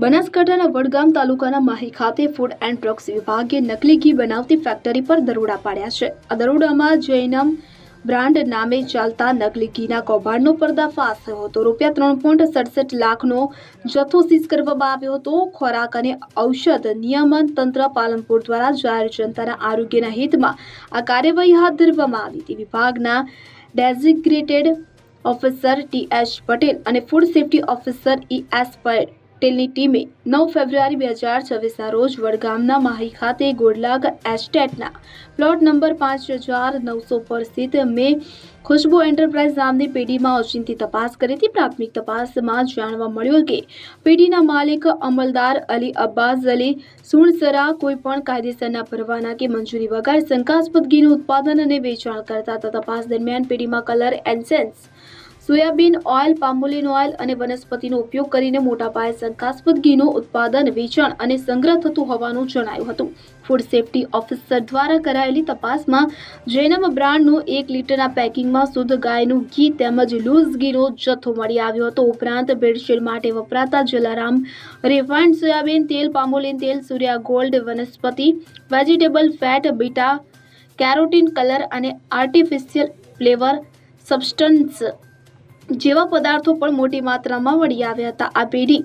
બનાસકાંઠાના વડગામ તાલુકાના માહી ખાતે ફૂડ એન્ડ ડ્રગ્સ વિભાગે નકલી ઘી બનાવતી ફેક્ટરી પર દરોડા પાડ્યા છે. આ દરોડામાં જૈનમ બ્રાન્ડ નામે ચાલતા નકલી ઘીના કૌભાંડનો પર્દાફાશ થયો હતો. ₹3.67 લાખનો જથ્થો સીઝ કરવામાં આવ્યો હતો. ખોરાક અને ઔષધ નિયમન તંત્ર પાલનપુર દ્વારા જાહેર જનતાના આરોગ્યના હિતમાં આ કાર્યવાહી હાથ ધરવામાં આવી હતી. વિભાગના ડેઝિગ્નેટેડ ઓફિસર TH પટેલ અને ફૂડ સેફ્ટી ઓફિસર ES પટેલની ટીમે 9 ફેબ્રુઆરી 2026ના રોજ વડગામના માહી ખાતે ગોડલાગ એસ્ટેટના પ્લોટ નંબર 5900 પર સ્થિત ખુશ્બુ એન્ટરપ્રાઇઝ નામની પેઢીમાં ઓચિંતી તપાસ કરી હતી. પ્રાથમિક તપાસમાં જાણવા મળ્યું કે પેઢીના માલિક અમલદાર અલી અબ્બાસ અલી સુણસરા કોઈપણ કાયદેસરના પરવાના કે મંજૂરી વગર શંકાસ્પદ ઘીનું ઉત્પાદન અને વેચાણ કરતા હતા. તપાસ દરમિયાન પેઢીમાં colour essence, soybean oil, palmolein oil અને વનસ્પતિનો ઉપયોગ કરીને મોટા પાયે શંકાસ્પદ ઘીનું ઉત્પાદન, વેચાણ અને સંગ્રહ થતું હોવાનું જણાયું હતું. ફૂડ સેફ્ટી ઓફિસર દ્વારા કરાયેલી તપાસમાં જૈનમ બ્રાન્ડનું 1 લીટરના પેકિંગમાં શુદ્ધ ગાયનું ઘી તેમજ લૂઝ ઘીનો જથ્થો મળી આવ્યો હતો. ઉપરાંત ભેળસેળ માટે વપરાતા જલારામ રિફાઇન્ડ સોયાબીન તેલ, પામોલિન તેલ, સૂર્યા ગોલ્ડ વનસ્પતિ, vegetable fat, beta carotene, colour અને આર્ટિફિશિયલ ફ્લેવર સબસ્ટન્સ જેવા પદાર્થો પણ મોટી માત્રામાં મળી આવ્યા હતા. આ પેઢી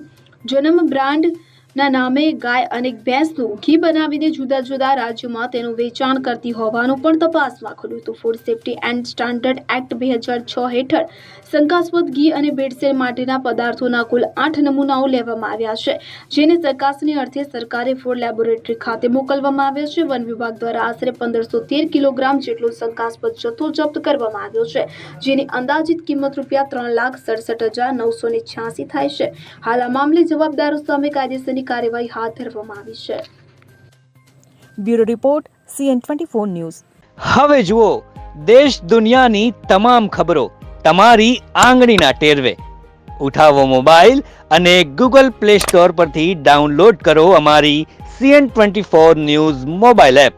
જન્મ બ્રાન્ડના નામે ગાય અને ભેંસનું ઘી બનાવીને જુદા જુદા રાજ્યોમાં તેનું વેચાણ કરતી હોવાનું પણ તપાસમાં ખુલ્યું હતું. Food safety and standard act 2006 હેઠળ શંકાસ્પદ ઘી અને ભેળસેળ માટેના પદાર્થોના કુલ 8 નમૂનાઓ લેવામાં આવ્યા છે, જેને ચકાસણી અર્થે સરકારી ફૂડ લેબોરેટરી ખાતે મોકલવામાં આવ્યા છે. વન વિભાગ દ્વારા આશરે 1513 કિલોગ્રામ જેટલો શંકાસ્પદ જથ્થો જપ્ત કરવામાં આવ્યો છે, જેની અંદાજિત કિંમત ₹3,67,986 થાય છે. હાલ આ મામલે જવાબદારો સામે કાયદેસરની કાર્યવાહી હાથ ધરવામાં આવી છે. Bureau report CN24 news. હવે જુઓ દેશ દુનિયાની તમામ ખબરો તમારી આંગળીના ટેરવે. ઉઠાવો મોબાઈલ અને Google Play Store પરથી ડાઉનલોડ કરો અમારી CN24 ન્યૂઝ મોબાઈલ એપ.